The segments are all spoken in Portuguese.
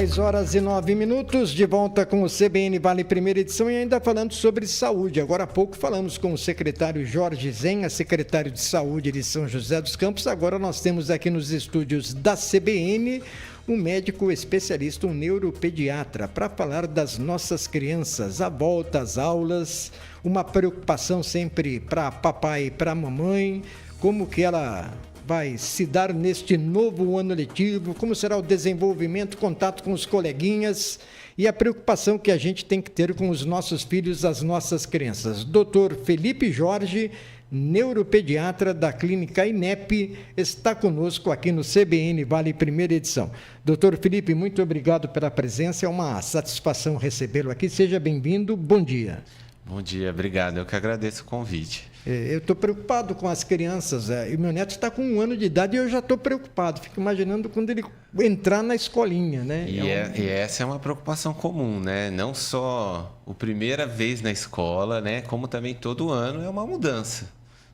10h09, de volta com o CBN Vale Primeira Edição e ainda falando sobre saúde. Agora há pouco falamos com o secretário Jorge Zenha, secretário de Saúde de São José dos Campos. Agora nós temos aqui nos estúdios da CBN um médico especialista, um neuropediatra, para falar das nossas crianças, a volta às aulas, uma preocupação sempre para papai e para mamãe, como que ela vai se dar neste novo ano letivo, como será o desenvolvimento, contato com os coleguinhas e a preocupação que a gente tem que ter com os nossos filhos, as nossas crianças. Dr. Felipe Jorge, neuropediatra da Clínica INEP, está conosco aqui no CBN Vale Primeira Edição. Dr. Felipe, muito obrigado pela presença, é uma satisfação recebê-lo aqui. Seja bem-vindo, bom dia. Bom dia, obrigado. Eu que agradeço o convite. Eu estou preocupado com as crianças. E meu neto está com 1 ano de idade e eu já estou preocupado. Fico imaginando quando ele entrar na escolinha, né? E essa é uma preocupação comum, né? Não só a primeira vez na escola, né? Como também todo ano é uma mudança.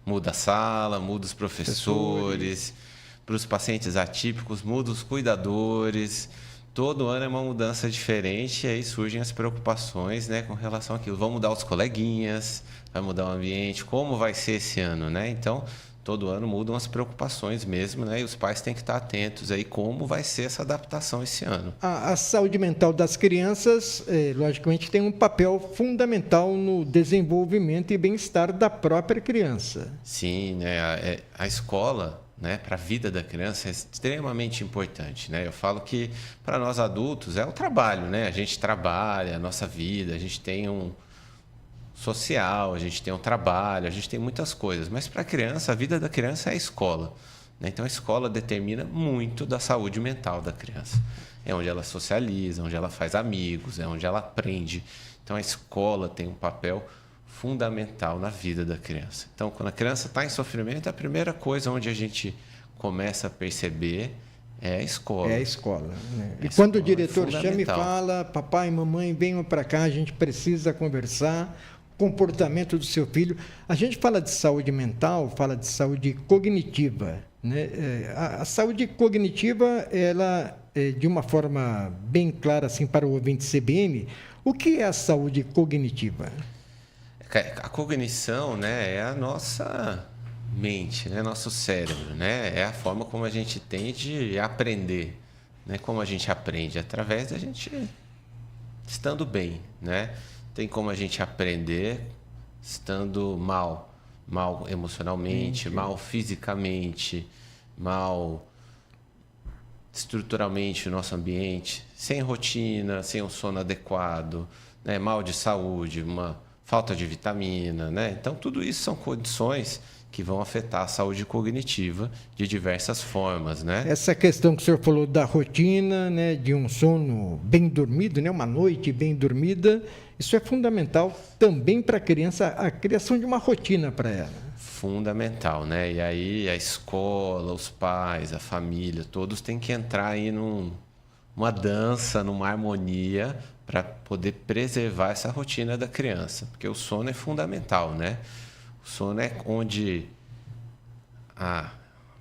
Muda a sala, muda os professores. Para os pacientes atípicos, muda os cuidadores. Todo ano é uma mudança diferente e aí surgem as preocupações, né, com relação àquilo. Vão mudar os coleguinhas, vai mudar o ambiente, como vai ser esse ano, né? Então, todo ano mudam as preocupações mesmo, né? E os pais têm que estar atentos aí como vai ser essa adaptação esse ano. A saúde mental das crianças, logicamente, tem um papel fundamental no desenvolvimento e bem-estar da própria criança. Sim, né? A escola, né, para a vida da criança é extremamente importante, né? Eu falo que para nós adultos é o trabalho, né? A gente trabalha a nossa vida, a gente tem um social, a gente tem um trabalho, a gente tem muitas coisas, mas para a criança, a vida da criança é a escola, né? Então a escola determina muito da saúde mental da criança. É onde ela socializa, onde ela faz amigos, é onde ela aprende. Então a escola tem um papel fundamental na vida da criança. Então, quando a criança está em sofrimento, a primeira coisa onde a gente começa a perceber é a escola. É a escola, né? E quando o diretor chama e fala, papai e mamãe, venham para cá, a gente precisa conversar, comportamento do seu filho. A gente fala de saúde mental, fala de saúde cognitiva, né? A saúde cognitiva, ela, de uma forma bem clara assim, para o ouvinte CBN, o que é a saúde cognitiva? A cognição, né, é a nossa mente, né, nosso cérebro, né, é a forma como a gente tem de aprender, né, como a gente aprende através da gente estando bem, né, tem como a gente aprender estando mal emocionalmente, mal fisicamente, mal estruturalmente o nosso ambiente, sem rotina, sem um sono adequado, né, mal de saúde, uma falta de vitamina, né? Então, tudo isso são condições que vão afetar a saúde cognitiva de diversas formas, né? Essa questão que o senhor falou da rotina, né, de um sono bem dormido, né, uma noite bem dormida, isso é fundamental também para a criança, a criação de uma rotina para ela. Fundamental, né? E aí a escola, os pais, a família, todos têm que entrar aí numa dança, numa harmonia para poder preservar essa rotina da criança, porque o sono é fundamental, né? O sono é onde a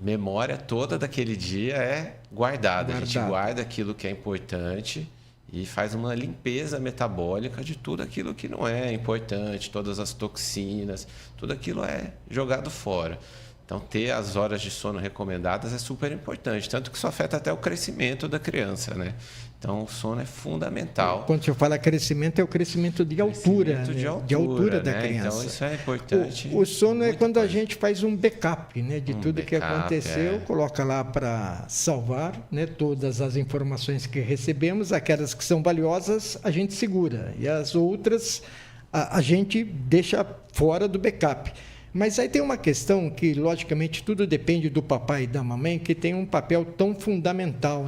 memória toda daquele dia é guardada. A gente guarda aquilo que é importante e faz uma limpeza metabólica de tudo aquilo que não é importante, todas as toxinas, tudo aquilo é jogado fora. Então, ter as horas de sono recomendadas é super importante, tanto que isso afeta até o crescimento da criança, né? Então, o sono é fundamental. Quando você fala crescimento, é o crescimento de altura, né? De altura da criança. Então, isso é importante. O sono é quando a gente faz um backup, né, de tudo que aconteceu, coloca lá para salvar, né, todas as informações que recebemos, aquelas que são valiosas, a gente segura, e as outras a gente deixa fora do backup. Mas aí tem uma questão que, logicamente, tudo depende do papai e da mamãe, que tem um papel tão fundamental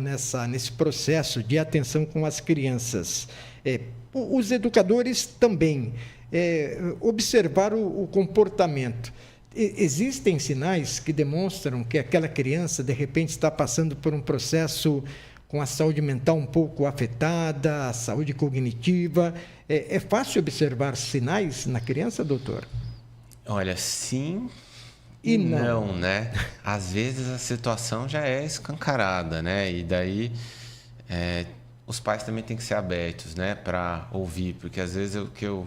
nesse processo de atenção com as crianças. Os educadores também, observar o comportamento. Existem sinais que demonstram que aquela criança, de repente, está passando por um processo com a saúde mental um pouco afetada, a saúde cognitiva. É fácil observar sinais na criança, doutor? Olha, sim e não, né? Às vezes a situação já é escancarada, né? E daí os pais também têm que ser abertos, né, para ouvir, porque às vezes o que eu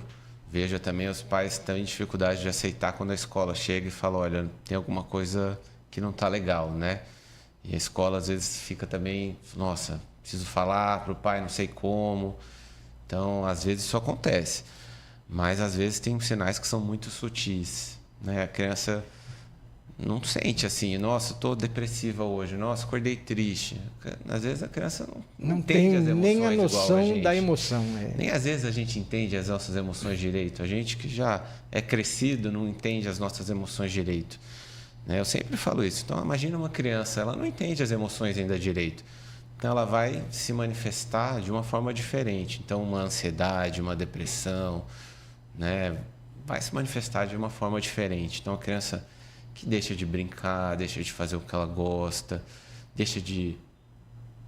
vejo também, os pais têm dificuldade de aceitar quando a escola chega e fala, olha, tem alguma coisa que não está legal, né? E a escola às vezes fica também, nossa, preciso falar para o pai, não sei como. Então, às vezes isso acontece, mas às vezes tem sinais que são muito sutis, né? A criança não sente assim, nossa, estou depressiva hoje, nossa, acordei triste. Às vezes a criança não entende as emoções nem a noção igual a gente. da emoção. Nem às vezes a gente entende as nossas emoções direito. A gente que já é crescido não entende as nossas emoções direito. Né? Eu sempre falo isso. Então, imagina uma criança, ela não entende as emoções ainda direito. Então, ela vai se manifestar de uma forma diferente. Então, uma ansiedade, uma depressão, né? Vai se manifestar de uma forma diferente. Então, a criança que deixa de brincar, deixa de fazer o que ela gosta, deixa de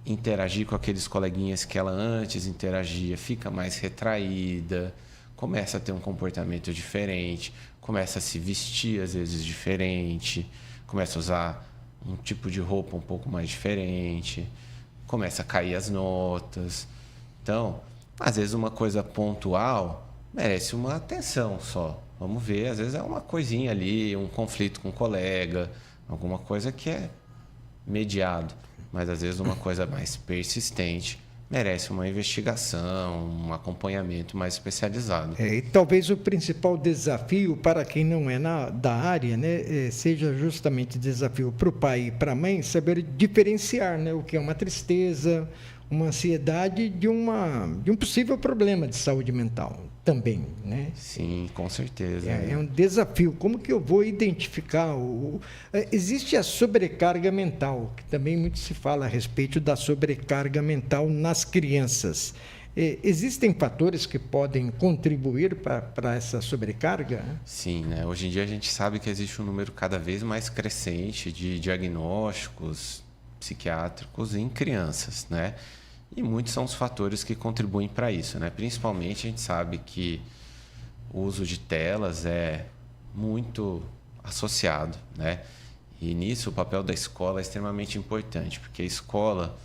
interagir com aqueles coleguinhas que ela antes interagia, fica mais retraída, começa a ter um comportamento diferente, começa a se vestir às vezes diferente, começa a usar um tipo de roupa um pouco mais diferente, começa a cair as notas. Então, às vezes uma coisa pontual merece uma atenção só. Vamos ver, às vezes é uma coisinha ali, um conflito com um colega, alguma coisa que é mediado. Mas às vezes uma coisa mais persistente merece uma investigação, um acompanhamento mais especializado. E talvez o principal desafio para quem não é da área, né, seja justamente desafio para o pai e para a mãe saber diferenciar, né, o que é uma tristeza, uma ansiedade de um possível problema de saúde mental também, né? Sim, com certeza. É um desafio. Como que eu vou identificar? Existe a sobrecarga mental, que também muito se fala a respeito da sobrecarga mental nas crianças. Existem fatores que podem contribuir para essa sobrecarga? Sim, né? Hoje em dia a gente sabe que existe um número cada vez mais crescente de diagnósticos psiquiátricos em crianças, né? E muitos são os fatores que contribuem para isso, né? Principalmente a gente sabe que o uso de telas é muito associado, né? E nisso o papel da escola é extremamente importante, porque a escola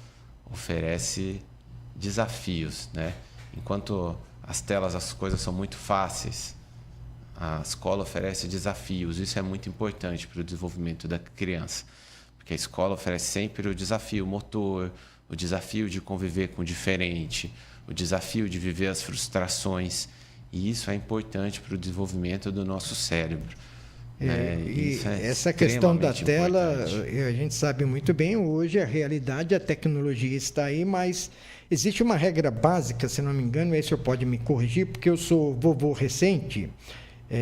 oferece desafios, né? Enquanto as telas, as coisas são muito fáceis, a escola oferece desafios. Isso é muito importante para o desenvolvimento da criança, porque a escola oferece sempre o desafio motor, o desafio de conviver com o diferente, o desafio de viver as frustrações. E isso é importante para o desenvolvimento do nosso cérebro. E essa questão da tela, a gente sabe muito bem, hoje a realidade, a tecnologia está aí, mas existe uma regra básica, se não me engano, aí o senhor pode me corrigir, porque eu sou vovô recente.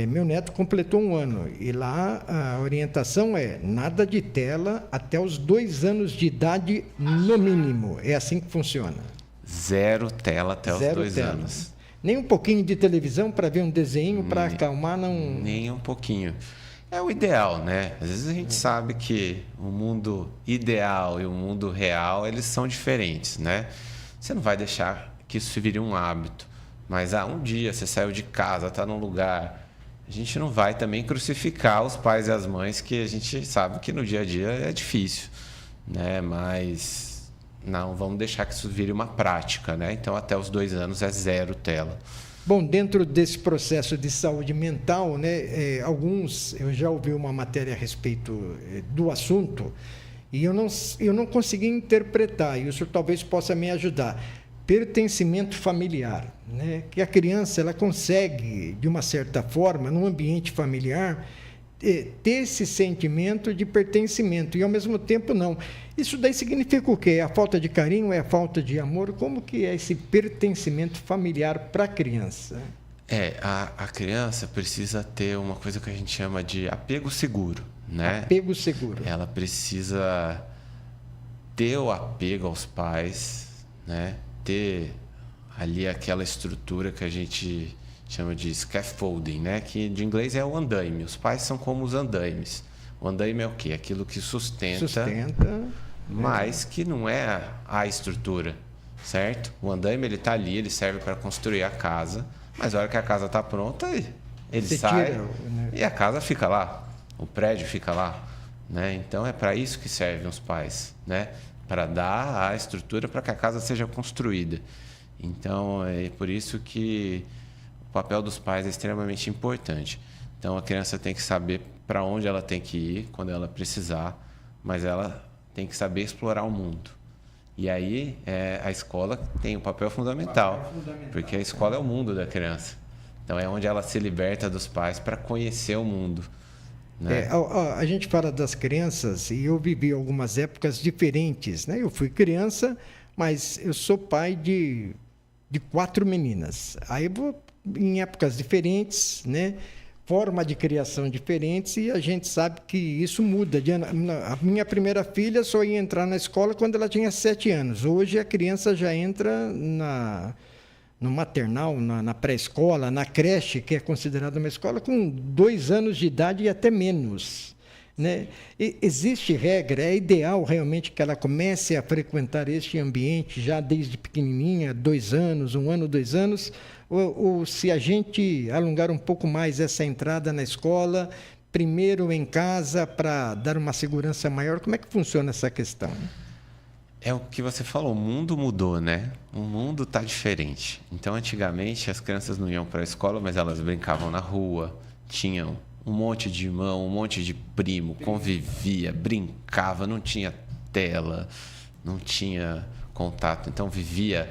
Meu neto completou 1 ano e lá a orientação é nada de tela até os 2 anos de idade no mínimo. É assim que funciona. 0 tela até os 2 anos. Nem um pouquinho de televisão para ver um desenho para acalmar, não... Nem um pouquinho. É o ideal, né? Às vezes a gente sabe que o mundo ideal e o mundo real, eles são diferentes, né? Você não vai deixar que isso se vire um hábito. Mas um dia você saiu de casa, está num lugar... A gente não vai também crucificar os pais e as mães, que a gente sabe que no dia a dia é difícil, né? Mas não vamos deixar que isso vire uma prática, né? Então, até os 2 anos é 0 tela. Bom, dentro desse processo de saúde mental, né, eu já ouvi uma matéria a respeito do assunto e eu não consegui interpretar, e o senhor talvez possa me ajudar. Pertencimento familiar, né? Que a criança ela consegue, de uma certa forma, num ambiente familiar, ter esse sentimento de pertencimento e, ao mesmo tempo, não. Isso daí significa o quê? É a falta de carinho? É a falta de amor? Como que é esse pertencimento familiar para a criança? A criança precisa ter uma coisa que a gente chama de apego seguro, né? Apego seguro. Ela precisa ter o apego aos pais, né? Ter ali aquela estrutura que a gente chama de scaffolding, né? Que de inglês é o andaime. Os pais são como os andaimes. O andaime é o quê? Aquilo que sustenta, mas que não é a estrutura, certo? O andaime ele está ali, ele serve para construir a casa, mas a hora que a casa está pronta, ele sai né? E a casa fica lá, o prédio fica lá, né? Então é para isso que servem os pais, né? para dar a estrutura para que a casa seja construída. Então, é por isso que o papel dos pais é extremamente importante. Então, a criança tem que saber para onde ela tem que ir quando ela precisar, mas ela tem que saber explorar o mundo. E aí, a escola tem um papel fundamental, porque a escola é o mundo da criança. Então, é onde ela se liberta dos pais para conhecer o mundo. Né? A gente fala das crianças e eu vivi algumas épocas diferentes. Né? Eu fui criança, mas eu sou pai de 4 meninas. Aí eu vou em épocas diferentes, né? Forma de criação diferentes, e a gente sabe que isso muda. A minha primeira filha só ia entrar na escola quando ela tinha 7 anos. Hoje a criança já entra no maternal, na pré-escola, na creche, que é considerada uma escola, com 2 anos de idade e até menos. Né? E existe regra, é ideal realmente que ela comece a frequentar este ambiente já desde pequenininha, 2 anos, 1 ano, 2 anos, ou se a gente alongar um pouco mais essa entrada na escola, primeiro em casa, para dar uma segurança maior, como é que funciona essa questão? É o que você falou, o mundo mudou, né? O mundo está diferente. Então, antigamente, as crianças não iam para a escola, mas elas brincavam na rua, tinham um monte de irmão, um monte de primo, convivia, brincava, não tinha tela, não tinha contato. Então, vivia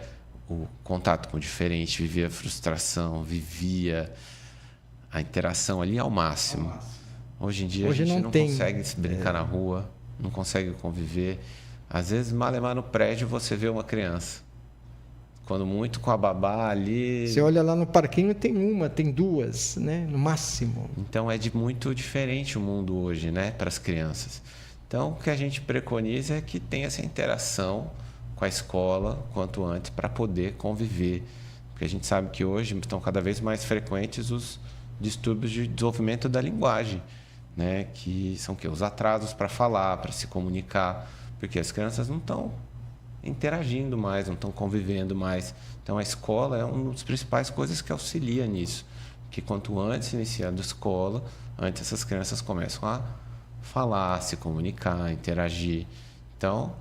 o contato com o diferente, vivia a frustração, vivia a interação ali ao máximo. Hoje em dia, a gente não consegue brincar na rua, não consegue conviver. Às vezes, malemar no prédio, você vê uma criança. Quando muito com a babá ali... Você olha lá no parquinho, tem 2, né? No máximo. Então, é muito diferente o mundo hoje, né? Para as crianças. Então, o que a gente preconiza é que tenha essa interação com a escola quanto antes para poder conviver. Porque a gente sabe que hoje estão cada vez mais frequentes os distúrbios de desenvolvimento da linguagem, né? Que são os atrasos para falar, para se comunicar, porque as crianças não estão interagindo mais, não estão convivendo mais. Então, a escola é uma das principais coisas que auxilia nisso. Que quanto antes iniciando a escola, antes essas crianças começam a falar, se comunicar, interagir. Então,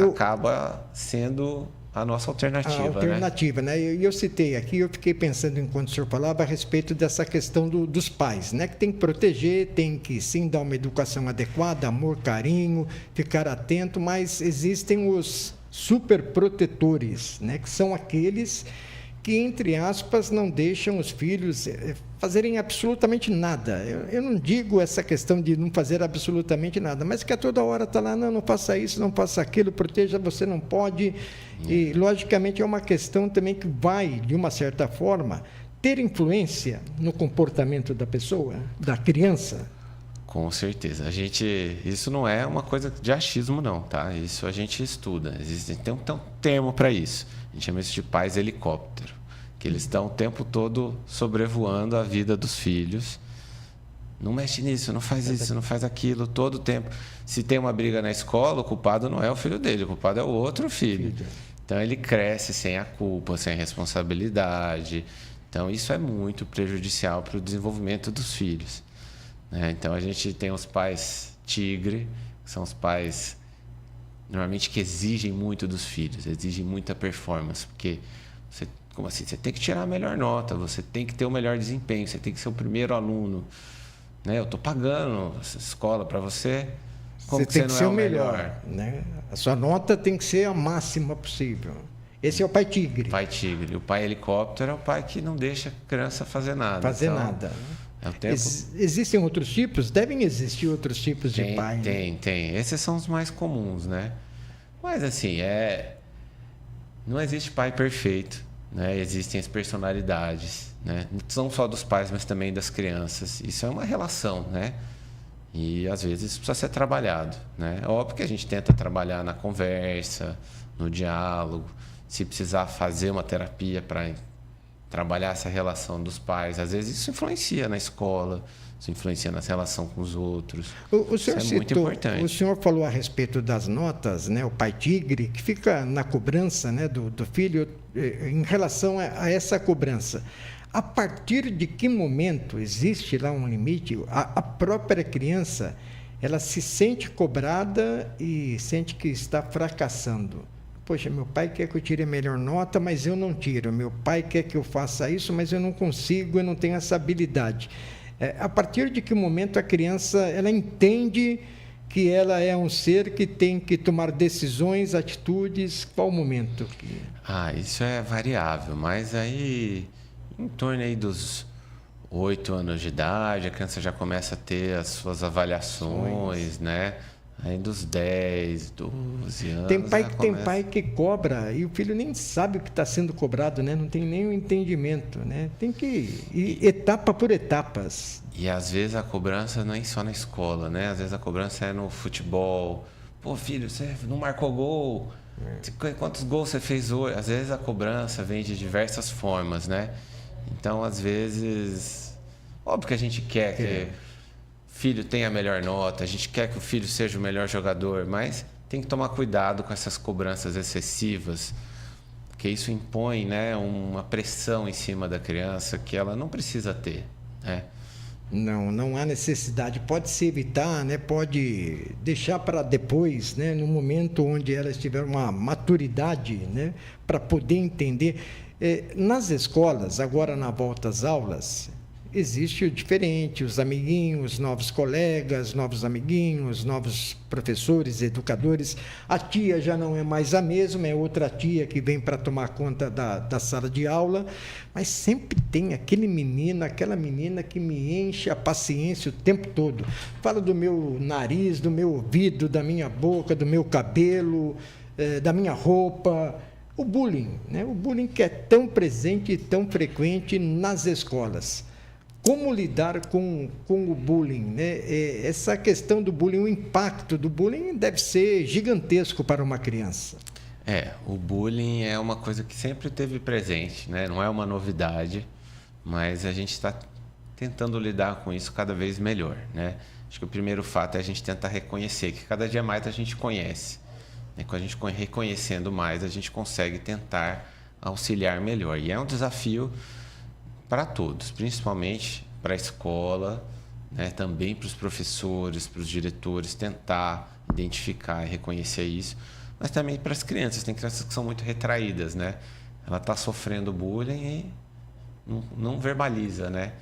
acaba sendo a nossa alternativa. A alternativa, né? E eu citei aqui, eu fiquei pensando enquanto o senhor falava a respeito dessa questão dos pais, né? Que tem que proteger, tem que sim dar uma educação adequada, amor, carinho, ficar atento, mas existem os superprotetores, né? Que são aqueles que, entre aspas, não deixam os filhos fazerem absolutamente nada. Eu não digo essa questão de não fazer absolutamente nada, mas que a toda hora está lá, não faça isso, não faça aquilo, proteja, você não pode. E, logicamente, é uma questão também que vai, de uma certa forma, ter influência no comportamento da pessoa, da criança. Com certeza. Isso não é uma coisa de achismo, não, tá? Isso a gente estuda. Tem um termo para isso. A gente chama isso de pais helicóptero, que eles estão o tempo todo sobrevoando a vida dos filhos. Não mexe nisso, não faz isso, não faz aquilo, todo o tempo. Se tem uma briga na escola, o culpado não é o filho dele, o culpado é o outro filho. Então, ele cresce sem a culpa, sem a responsabilidade. Então, isso é muito prejudicial para o desenvolvimento dos filhos. Então, a gente tem os pais tigre, que são os pais normalmente que exigem muito dos filhos, exigem muita performance, porque como assim? Você tem que tirar a melhor nota, você tem que ter o melhor desempenho, você tem que ser o primeiro aluno. Eu estou pagando essa escola para você. Como você tem que ser o melhor, né? A sua nota tem que ser a máxima possível. Esse é o pai tigre. Pai tigre. O pai helicóptero é o pai que não deixa a criança fazer nada. Nada. É o tempo... Existem outros tipos? Devem existir outros tipos de pai. Tem. Esses são os mais comuns, né? Mas, assim, não existe pai perfeito, né? Existem as personalidades, né? Não só dos pais, mas também das crianças. Isso é uma relação, né? E, às vezes, isso precisa ser trabalhado, né? Óbvio que a gente tenta trabalhar na conversa, no diálogo. Se precisar fazer uma terapia para trabalhar essa relação dos pais, às vezes isso influencia na escola, isso influencia na relação com os outros. O senhor isso é muito importante. O senhor falou a respeito das notas, né? O pai tigre, que fica na cobrança, né, do filho em relação a essa cobrança. A partir de que momento existe lá um limite? A própria criança, ela se sente cobrada e sente que está fracassando. Poxa, meu pai quer que eu tire a melhor nota, mas eu não tiro. Meu pai quer que eu faça isso, mas eu não consigo, eu não tenho essa habilidade. A partir de que momento a criança ela entende que ela é um ser que tem que tomar decisões, atitudes? Qual o momento? Isso é variável, mas aí em torno aí dos 8 anos de idade, a criança já começa a ter as suas avaliações, né? Aí dos 10, 12 anos. Tem pai que cobra e o filho nem sabe o que está sendo cobrado, né? Não tem nenhum entendimento, né? Tem que ir etapa por etapas. E às vezes a cobrança não é só na escola, né? Às vezes a cobrança é no futebol. Pô, filho, você não marcou gol. Quantos gols você fez hoje? Às vezes a cobrança vem de diversas formas, né? Então, às vezes, óbvio que a gente quer que o filho tenha a melhor nota, a gente quer que o filho seja o melhor jogador, mas tem que tomar cuidado com essas cobranças excessivas, porque isso impõe, né, uma pressão em cima da criança que ela não precisa ter, né? Não há necessidade. Pode se evitar, né? Pode deixar para depois, né? No momento onde ela estiver uma maturidade, né? Para poder entender. Nas escolas, agora na volta às aulas, existe o diferente, os amiguinhos, novos colegas, novos amiguinhos, novos professores, educadores. A tia já não é mais a mesma, é outra tia que vem para tomar conta da sala de aula, mas sempre tem aquele menino, aquela menina que me enche a paciência o tempo todo. Fala do meu nariz, do meu ouvido, da minha boca, do meu cabelo, da minha roupa. O bullying, né? O bullying que é tão presente e tão frequente nas escolas. Como lidar com o bullying, né? Essa questão do bullying, o impacto do bullying deve ser gigantesco para uma criança. O bullying é uma coisa que sempre esteve presente, né? Não é uma novidade, mas a gente está tentando lidar com isso cada vez melhor, né? Acho que o primeiro fato é a gente tentar reconhecer que cada dia mais a gente conhece. Com a gente reconhecendo mais, a gente consegue tentar auxiliar melhor. E é um desafio para todos, principalmente para a escola, né? Também para os professores, para os diretores, tentar identificar e reconhecer isso, mas também para as crianças. Tem crianças que são muito retraídas, né? Ela está sofrendo bullying e não verbaliza, né?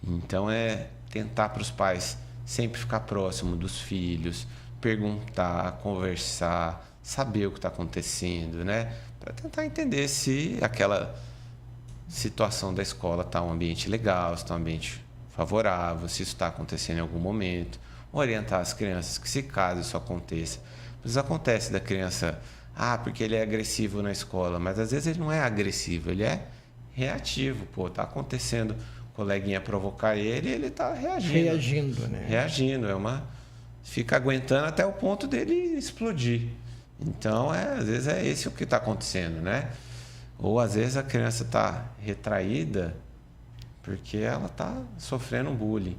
Então é tentar para os pais sempre ficar próximo dos filhos, perguntar, conversar, saber o que está acontecendo, né? Para tentar entender se aquela situação da escola está um ambiente legal, se está um ambiente favorável, se isso está acontecendo em algum momento. Orientar as crianças que, se caso isso aconteça, às vezes acontece da criança, porque ele é agressivo na escola, mas às vezes ele não é agressivo, ele é reativo. Está acontecendo, o coleguinha provocar ele, ele está reagindo. Reagindo, né? Reagindo, fica aguentando até o ponto dele explodir. Então, às vezes é esse o que está acontecendo, né? Ou às vezes a criança está retraída porque ela está sofrendo bullying.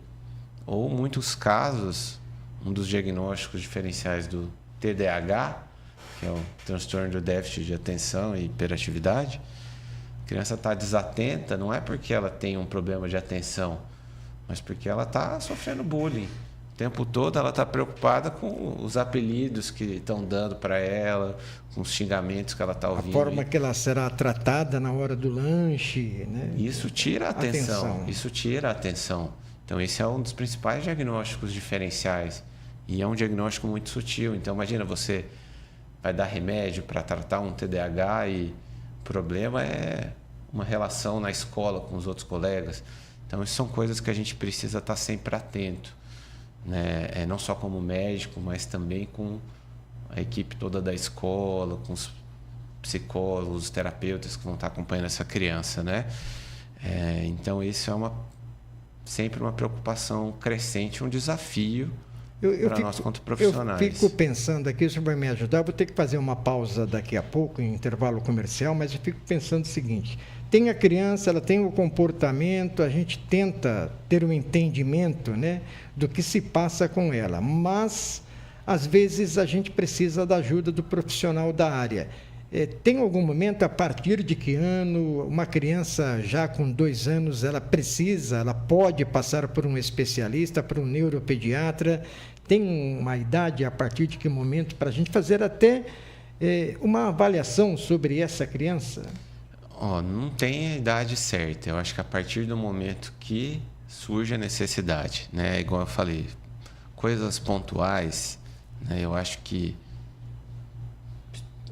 Ou, em muitos casos, um dos diagnósticos diferenciais do TDAH, que é o transtorno do déficit de atenção e hiperatividade, a criança está desatenta, não é porque ela tem um problema de atenção, mas porque ela está sofrendo bullying. O tempo todo ela está preocupada com os apelidos que estão dando para ela, com os xingamentos que ela está ouvindo. A forma que ela será tratada na hora do lanche, né? Isso tira a atenção. Isso tira a atenção. Então, esse é um dos principais diagnósticos diferenciais. E é um diagnóstico muito sutil. Então, imagina, você vai dar remédio para tratar um TDAH e o problema é uma relação na escola com os outros colegas. Então, isso são coisas que a gente precisa estar sempre atento, né? Não só como médico, mas também com a equipe toda da escola, com os psicólogos, os terapeutas que vão estar acompanhando essa criança, né? Então, isso é sempre uma preocupação crescente, um desafio para nós quanto profissionais. Eu fico pensando aqui, o senhor vai me ajudar, vou ter que fazer uma pausa daqui a pouco, em intervalo comercial, mas eu fico pensando o seguinte: tem a criança, ela tem o comportamento, a gente tenta ter um entendimento, né, do que se passa com ela, mas às vezes a gente precisa da ajuda do profissional da área. Tem algum momento, a partir de que ano, uma criança já com 2 anos, ela pode passar por um especialista, por um neuropediatra? tem uma idade, a partir de que momento, para a gente fazer até uma avaliação sobre essa criança? Não tem a idade certa. Eu acho que a partir do momento que surge a necessidade, né? Igual eu falei, coisas pontuais, né? Eu acho que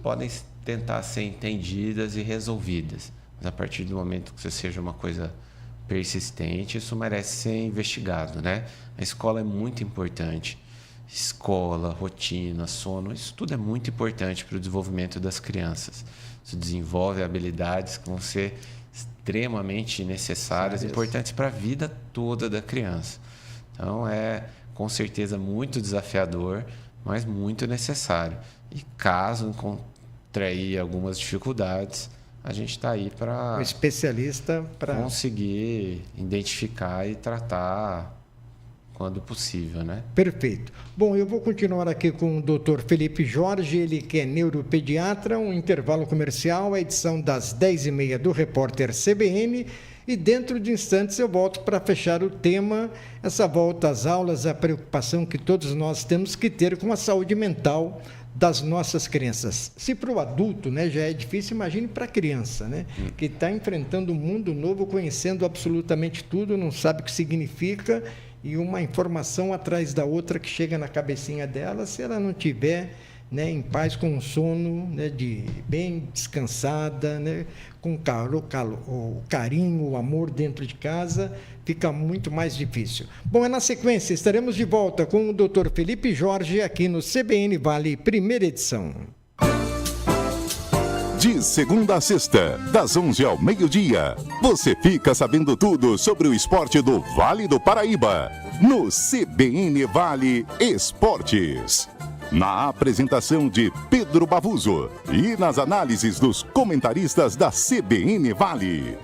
podem tentar ser entendidas e resolvidas. Mas a partir do momento que isso seja uma coisa persistente, isso merece ser investigado, né? A escola é muito importante. Escola, rotina, sono, isso tudo é muito importante para o desenvolvimento das crianças. Isso desenvolve habilidades que vão ser extremamente necessárias, importantes para a vida toda da criança. Então, é com certeza muito desafiador, mas muito necessário. E caso encontre algumas dificuldades, a gente está aí para... O especialista para... conseguir identificar e tratar quando possível, né? Perfeito. Bom, eu vou continuar aqui com o Dr. Felipe Jorge, ele que é neuropediatra, um intervalo comercial, a edição das 10h30 do Repórter CBN, e dentro de instantes eu volto para fechar o tema, essa volta às aulas, a preocupação que todos nós temos que ter com a saúde mental das nossas crianças. Se para o adulto, né, já é difícil, imagine para a criança, né, que está enfrentando um mundo novo, conhecendo absolutamente tudo, não sabe o que significa, e uma informação atrás da outra que chega na cabecinha dela, se ela não tiver, né, em paz, com um sono, né, bem descansada, né, com o carinho, o amor dentro de casa, fica muito mais difícil. Bom, na sequência estaremos de volta com o Dr. Felipe Jorge aqui no CBN Vale, primeira edição. De segunda a sexta, das 11 ao meio-dia, você fica sabendo tudo sobre o esporte do Vale do Paraíba, no CBN Vale Esportes. Na apresentação de Pedro Bavuso e nas análises dos comentaristas da CBN Vale.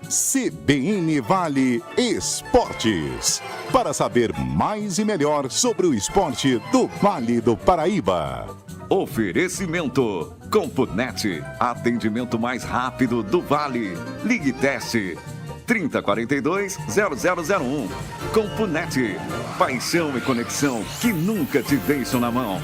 CBN Vale Esportes. Para saber mais e melhor sobre o esporte do Vale do Paraíba. Oferecimento Compunet, atendimento mais rápido do Vale. Ligue Teste 3042-0001. Compunet, paixão e conexão que nunca te deixam na mão.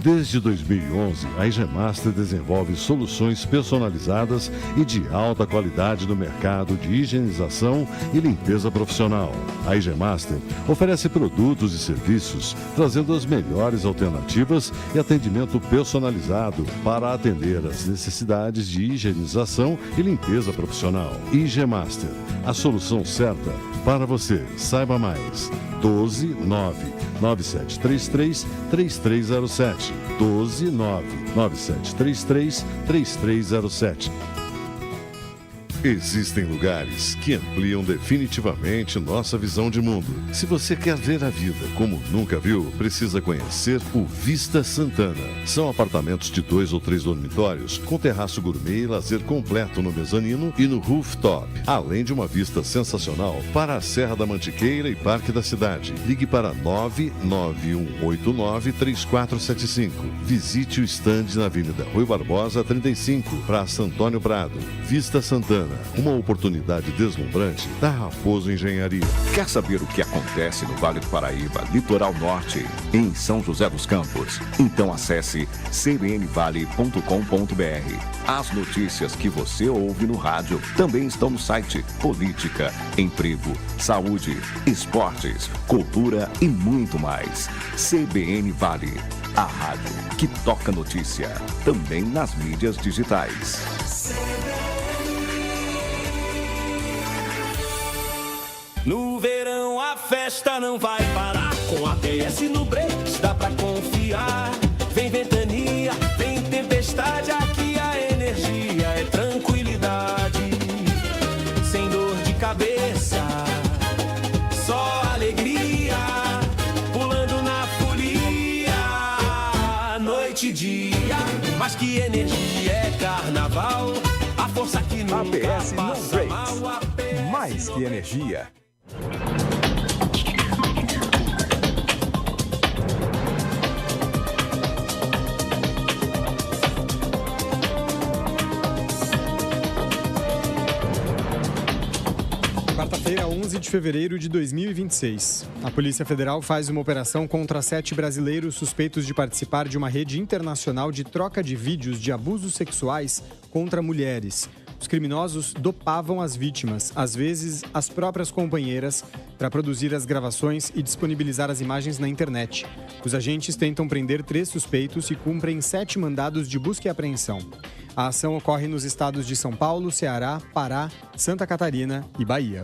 Desde 2011, a IG Master desenvolve soluções personalizadas e de alta qualidade no mercado de higienização e limpeza profissional. A IG Master oferece produtos e serviços trazendo as melhores alternativas e atendimento personalizado para atender às necessidades de higienização e limpeza profissional. IG Master, a solução certa para você. Saiba mais. 12997333307. 12997333307. Existem lugares que ampliam definitivamente nossa visão de mundo. Se você quer ver a vida como nunca viu, precisa conhecer o Vista Santana. São apartamentos de 2 ou 3 dormitórios, com terraço gourmet e lazer completo no mezanino e no rooftop, além de uma vista sensacional para a Serra da Mantiqueira e Parque da Cidade. Ligue para 991893475. Visite o estande na Avenida Rui Barbosa 35, Praça Antônio Prado. Vista Santana. Uma oportunidade deslumbrante da Raposo Engenharia. Quer saber o que acontece no Vale do Paraíba, Litoral Norte, em São José dos Campos? Então acesse cbnvale.com.br. As notícias que você ouve no rádio também estão no site. Política, emprego, saúde, esportes, cultura e muito mais. CBN Vale, a rádio que toca notícia, também nas mídias digitais. No verão a festa não vai parar. Com ABS no Brakes dá pra confiar. Vem ventania, vem tempestade. Aqui a energia é tranquilidade. Sem dor de cabeça, só alegria. Pulando na folia, noite e dia. Mas que energia é carnaval. A força que nunca ABS passa mal. Mais que energia. Quarta-feira, 11 de fevereiro de 2026. A Polícia Federal faz uma operação contra 7 brasileiros suspeitos de participar de uma rede internacional de troca de vídeos de abusos sexuais contra mulheres. Os criminosos dopavam as vítimas, às vezes as próprias companheiras, para produzir as gravações e disponibilizar as imagens na internet. Os agentes tentam prender 3 suspeitos e cumprem 7 mandados de busca e apreensão. A ação ocorre nos estados de São Paulo, Ceará, Pará, Santa Catarina e Bahia.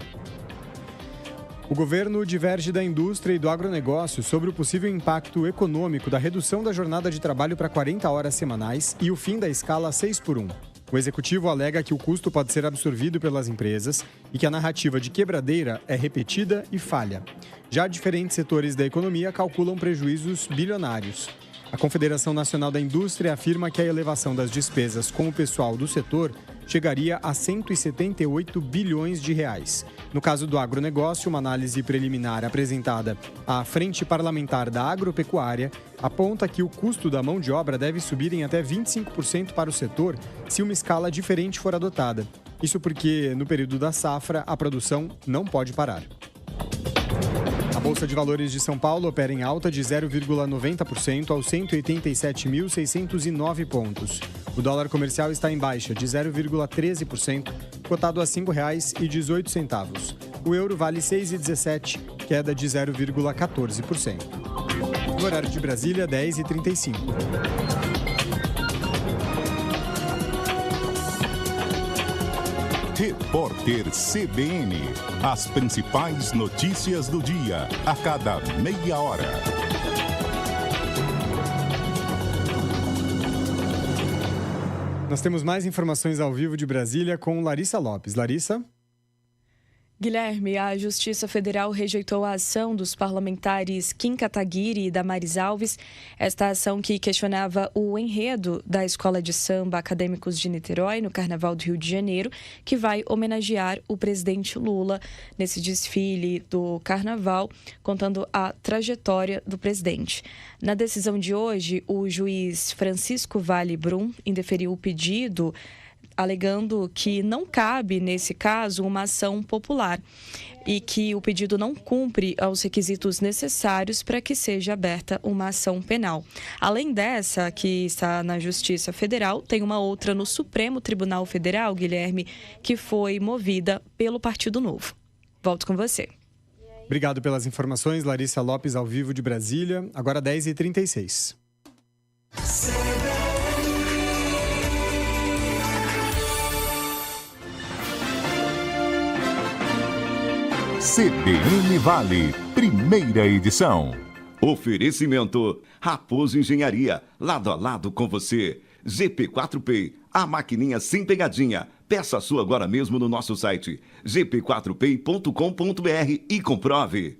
O governo diverge da indústria e do agronegócio sobre o possível impacto econômico da redução da jornada de trabalho para 40 horas semanais e o fim da escala 6x1. O executivo alega que o custo pode ser absorvido pelas empresas e que a narrativa de quebradeira é repetida e falha. Já diferentes setores da economia calculam prejuízos bilionários. A Confederação Nacional da Indústria afirma que a elevação das despesas com o pessoal do setor chegaria a 178 bilhões de reais. No caso do agronegócio, uma análise preliminar apresentada à Frente Parlamentar da Agropecuária aponta que o custo da mão de obra deve subir em até 25% para o setor se uma escala diferente for adotada. Isso porque, no período da safra, a produção não pode parar. A Bolsa de Valores de São Paulo opera em alta de 0,90% aos 187.609 pontos. O dólar comercial está em baixa de 0,13%, cotado a R$ 5,18. O euro vale R$ 6,17, queda de 0,14%. No horário de Brasília, 10h35. Repórter CBN. As principais notícias do dia, a cada meia hora. Nós temos mais informações ao vivo de Brasília com Larissa Lopes. Larissa? Guilherme, a Justiça Federal rejeitou a ação dos parlamentares Kim Kataguiri e Damares Alves. Esta ação que questionava o enredo da Escola de Samba Acadêmicos de Niterói, no Carnaval do Rio de Janeiro, que vai homenagear o presidente Lula nesse desfile do Carnaval, contando a trajetória do presidente. Na decisão de hoje, o juiz Francisco Vale Brum indeferiu o pedido, alegando que não cabe, nesse caso, uma ação popular e que o pedido não cumpre aos requisitos necessários para que seja aberta uma ação penal. Além dessa, que está na Justiça Federal, tem uma outra no Supremo Tribunal Federal, Guilherme, que foi movida pelo Partido Novo. Volto com você. Obrigado pelas informações, Larissa Lopes, ao vivo de Brasília. Agora 10h36. CBN Vale, primeira edição. Oferecimento Raposo Engenharia, lado a lado com você. GP4Pay, a maquininha sem pegadinha. Peça a sua agora mesmo no nosso site gp4pay.com.br e comprove.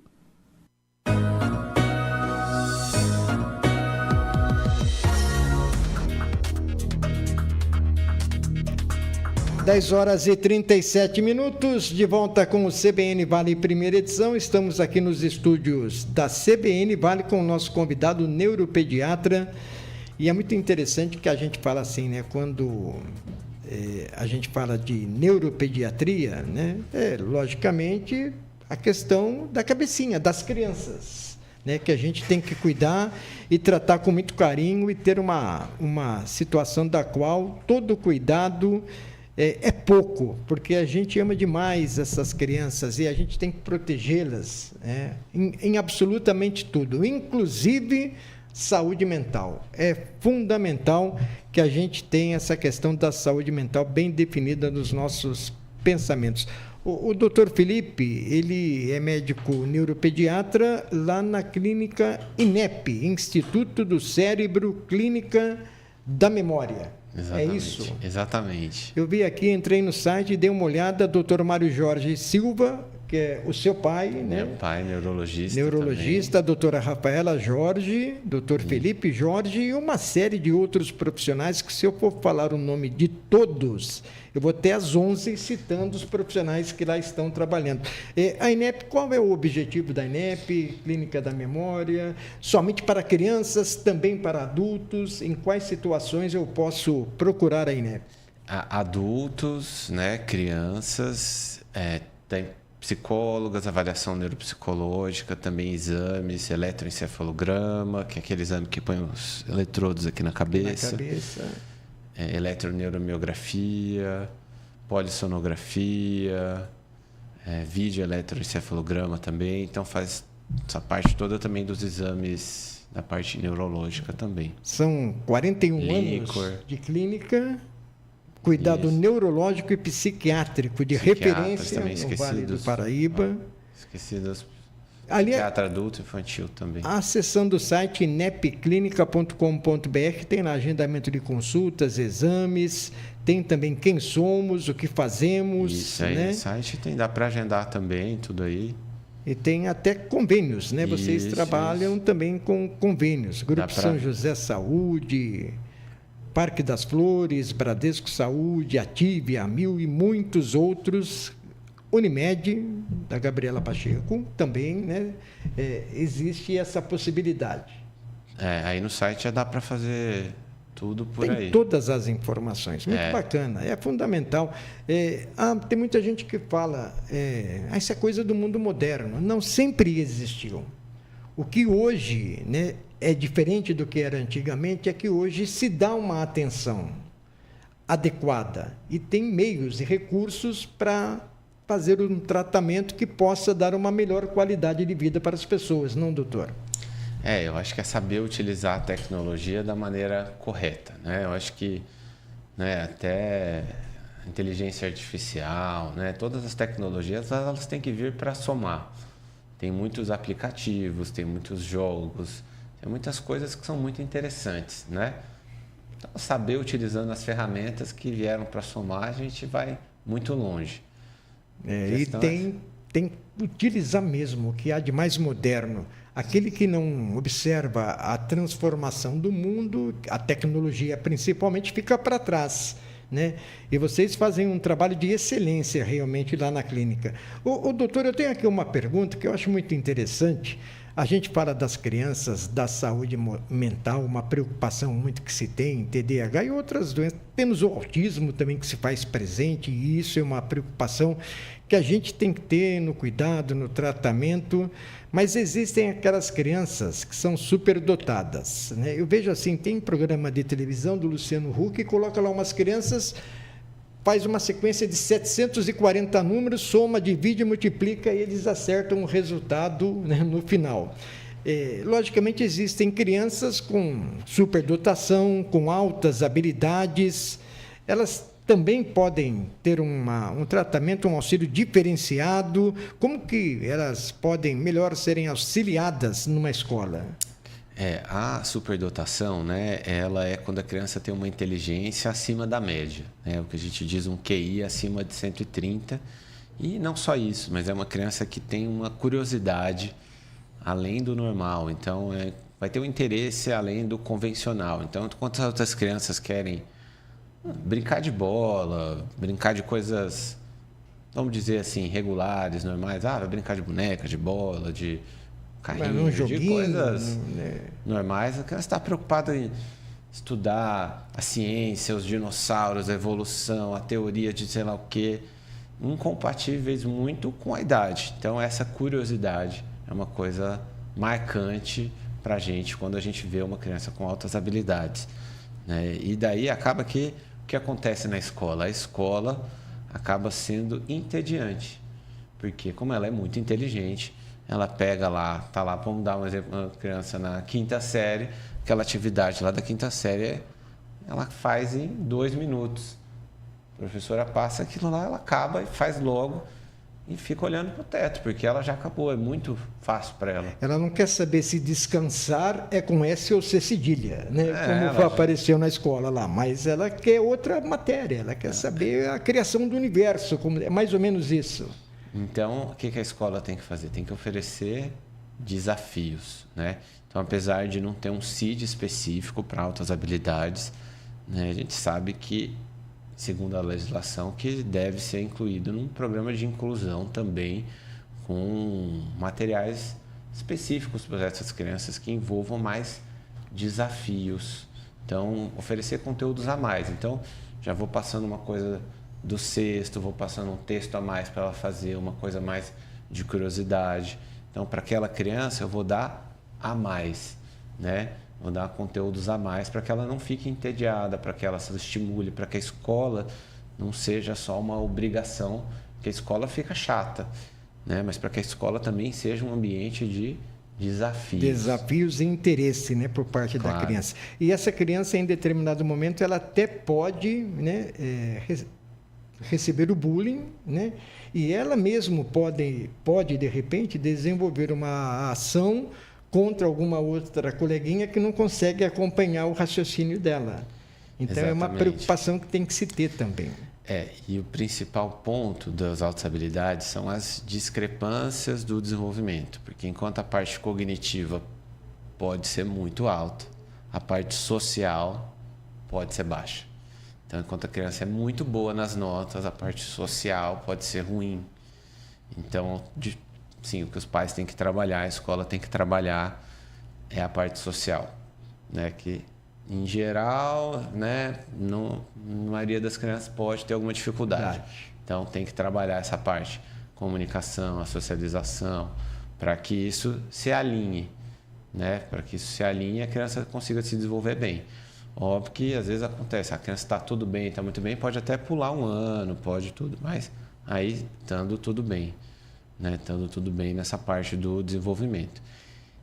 Dez horas e 37 minutos, de volta com o CBN Vale primeira edição. Estamos aqui nos estúdios da CBN Vale com o nosso convidado neuropediatra. E é muito interessante que a gente fala assim, né? Quando a gente fala de neuropediatria, né? Logicamente, a questão da cabecinha, das crianças, né? Que a gente tem que cuidar e tratar com muito carinho e ter uma situação da qual todo cuidado é pouco, porque a gente ama demais essas crianças e a gente tem que protegê-las, né, em absolutamente tudo, inclusive saúde mental. É fundamental que a gente tenha essa questão da saúde mental bem definida nos nossos pensamentos. O doutor Felipe, ele é médico neuropediatra lá na clínica INEP, Instituto do Cérebro, Clínica da Memória. Exatamente, é isso? Exatamente. Eu vi aqui, entrei no site e dei uma olhada, doutor Mário Jorge Silva, que é o seu pai, né? Meu pai, neurologista. Neurologista, a doutora Rafaela Jorge, doutor Felipe Jorge e uma série de outros profissionais que, se eu for falar o nome de todos, eu vou até às 11 citando os profissionais que lá estão trabalhando. A INEP, qual é o objetivo da INEP? Clínica da Memória, somente para crianças, também para adultos? Em quais situações eu posso procurar a INEP? Adultos, né, crianças, psicólogas, avaliação neuropsicológica, também exames, eletroencefalograma, que é aquele exame que põe os eletrodos aqui na cabeça. Eletroneuromiografia, polissonografia, vídeo eletroencefalograma também. Então faz essa parte toda também dos exames da parte neurológica também. São 41 anos de clínica, cuidado neurológico e psiquiátrico de referência no Vale do Paraíba. Esqueci dos Ali psiquiatra adulto e infantil também. Acessando o site nepclinica.com.br, tem lá agendamento de consultas, exames, tem também quem somos, o que fazemos. Isso aí, no site dá para agendar também, tudo aí. E tem até convênios, né? Vocês trabalham também com convênios. Grupo São José Saúde, Parque das Flores, Bradesco Saúde, Ative, Amil e muitos outros. Unimed, da Gabriela Pacheco, também, né? Existe essa possibilidade. Aí no site já dá para fazer tudo por aí. Tem todas as informações. Muito bacana, é fundamental. Tem muita gente que fala, isso é coisa do mundo moderno. Não, sempre existiu. O que hoje, né, é diferente do que era antigamente, é que hoje se dá uma atenção adequada e tem meios e recursos para fazer um tratamento que possa dar uma melhor qualidade de vida para as pessoas, não, doutor? Eu acho que é saber utilizar a tecnologia da maneira correta, né? Eu acho que, né, até inteligência artificial, né, todas as tecnologias, elas têm que vir para somar. Tem muitos aplicativos, tem muitos jogos, tem muitas coisas que são muito interessantes, né? Então, saber utilizando as ferramentas que vieram para somar, a gente vai muito longe. E tem que utilizar mesmo o que há de mais moderno. Aquele que não observa a transformação do mundo, a tecnologia principalmente, fica para trás, né? E vocês fazem um trabalho de excelência realmente lá na clínica. Doutor, eu tenho aqui uma pergunta que eu acho muito interessante. A gente fala das crianças, da saúde mental, uma preocupação muito que se tem, TDAH e outras doenças. Temos o autismo também que se faz presente, e isso é uma preocupação que a gente tem que ter no cuidado, no tratamento. Mas existem aquelas crianças que são superdotadas, né? Eu vejo assim, tem programa de televisão do Luciano Huck que coloca lá umas crianças, faz uma sequência de 740 números, soma, divide, multiplica e eles acertam o resultado, né, no final. Logicamente, existem crianças com superdotação, com altas habilidades, elas também podem ter um tratamento, um auxílio diferenciado. Como que elas podem melhor serem auxiliadas numa escola? A superdotação, né, ela é quando a criança tem uma inteligência acima da média, né, o que a gente diz um QI acima de 130. E não só isso, mas é uma criança que tem uma curiosidade além do normal. Então, vai ter um interesse além do convencional. Então, enquanto as outras crianças querem brincar de bola, brincar de coisas, vamos dizer assim, regulares, normais. Vai brincar de boneca, de bola, de carrinho, de coisas normais. A criança está preocupada em estudar a ciência, os dinossauros, a evolução, a teoria de sei lá o quê, incompatíveis muito com a idade. Então, essa curiosidade é uma coisa marcante para a gente quando a gente vê uma criança com altas habilidades, né? E daí acaba que o que acontece na escola? A escola acaba sendo entediante, porque como ela é muito inteligente, ela pega lá, tá lá, vamos dar um exemplo, uma criança na 5ª série, aquela atividade lá da 5ª série, ela faz em 2 minutos. A professora passa aquilo lá, ela acaba e faz logo e fica olhando para o teto, porque ela já acabou, é muito fácil para ela. Ela não quer saber se descansar é com S ou C cedilha, né? Como apareceu na escola lá, mas ela quer outra matéria, ela quer saber a criação do universo, como, é mais ou menos isso. Então, o que a escola tem que fazer? Tem que oferecer desafios, né? Então, apesar de não ter um CID específico para altas habilidades, né, a gente sabe que, segundo a legislação, que deve ser incluído num programa de inclusão também, com materiais específicos para essas crianças que envolvam mais desafios. Então, oferecer conteúdos a mais. Então, já vou passando uma coisa do sexto, vou passando um texto a mais para ela fazer, uma coisa mais de curiosidade. Então, para aquela criança, eu vou dar a mais, né? Vou dar conteúdos a mais para que ela não fique entediada, para que ela se estimule, para que a escola não seja só uma obrigação, porque a escola fica chata, né? Mas para que a escola também seja um ambiente de desafios. Desafios e interesse, né, por parte da criança. E essa criança, em determinado momento, ela até pode, né, receber o bullying, né? E ela mesmo pode, de repente, desenvolver uma ação contra alguma outra coleguinha que não consegue acompanhar o raciocínio dela. Então, exatamente, é uma preocupação que tem que se ter também. E o principal ponto das altas habilidades são as discrepâncias do desenvolvimento, porque enquanto a parte cognitiva pode ser muito alta, a parte social pode ser baixa. Então, enquanto a criança é muito boa nas notas, a parte social pode ser ruim. Então, sim, o que os pais têm que trabalhar, a escola tem que trabalhar é a parte social, né? Que, em geral, né, a maioria das crianças pode ter alguma dificuldade. Então, tem que trabalhar essa parte, comunicação, a socialização, para que isso se alinhe, né? Para que isso se alinhe e a criança consiga se desenvolver bem. Óbvio que às vezes acontece, a criança está tudo bem, está muito bem, pode até pular um ano, pode tudo, mas aí estando tudo bem, né? Estando tudo bem nessa parte do desenvolvimento.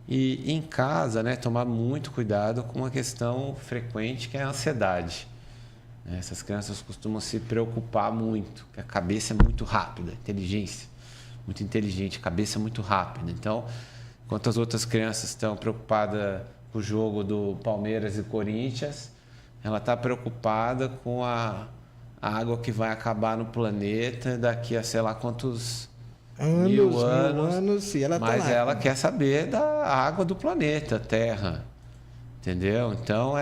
E em casa, né, tomar muito cuidado com uma questão frequente que é a ansiedade. Essas crianças costumam se preocupar muito, porque a cabeça é muito rápida, inteligência, muito inteligente, cabeça muito rápida. Então, enquanto as outras crianças estão preocupadas com o jogo do Palmeiras e Corinthians, ela está preocupada com a água que vai acabar no planeta daqui a sei lá quantos mil anos, e ela mas ela quer saber da água do planeta Terra, entendeu? Então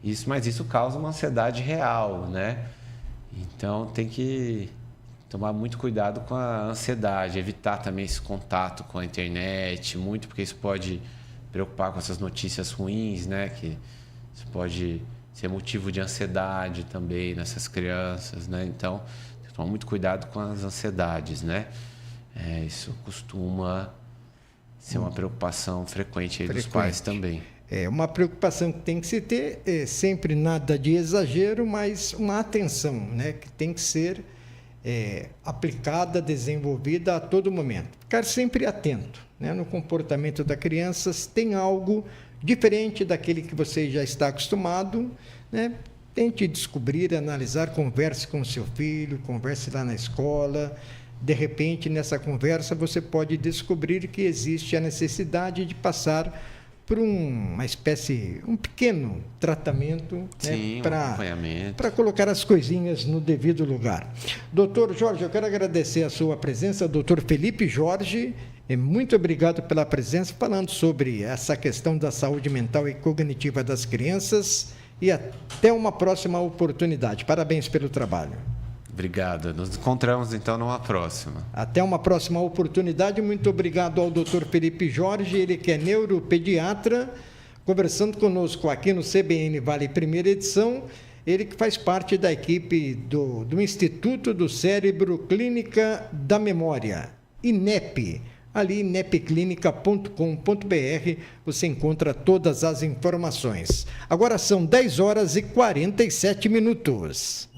isso, mas isso causa uma ansiedade real, né? Então tem que tomar muito cuidado com a ansiedade, evitar também esse contato com a internet, muito, porque isso pode preocupar com essas notícias ruins, né? Que isso pode ser motivo de ansiedade também nessas crianças, né? Então tomar muito cuidado com as ansiedades, né? Isso costuma ser uma preocupação frequente aí dos pais também. É uma preocupação que tem que se ter, sempre nada de exagero, mas uma atenção, né? Que tem que ser aplicada, desenvolvida a todo momento. Ficar sempre atento, né? No comportamento da criança, se tem algo diferente daquele que você já está acostumado, né? Tente descobrir, analisar, converse com o seu filho, converse lá na escola. De repente, nessa conversa, você pode descobrir que existe a necessidade de passar por uma espécie, um pequeno tratamento, sim, né, para colocar as coisinhas no devido lugar. Doutor Jorge, eu quero agradecer a sua presença, doutor Felipe Jorge. Muito obrigado pela presença, falando sobre essa questão da saúde mental e cognitiva das crianças. E até uma próxima oportunidade. Parabéns pelo trabalho. Obrigado. Nos encontramos, então, numa próxima. Até uma próxima oportunidade. Muito obrigado ao Dr. Felipe Jorge, ele que é neuropediatra, conversando conosco aqui no CBN Vale Primeira Edição. Ele que faz parte da equipe do Instituto do Cérebro Clínica da Memória, INEP. Ali, inepclinica.com.br, você encontra todas as informações. Agora são 10 horas e 47 minutos.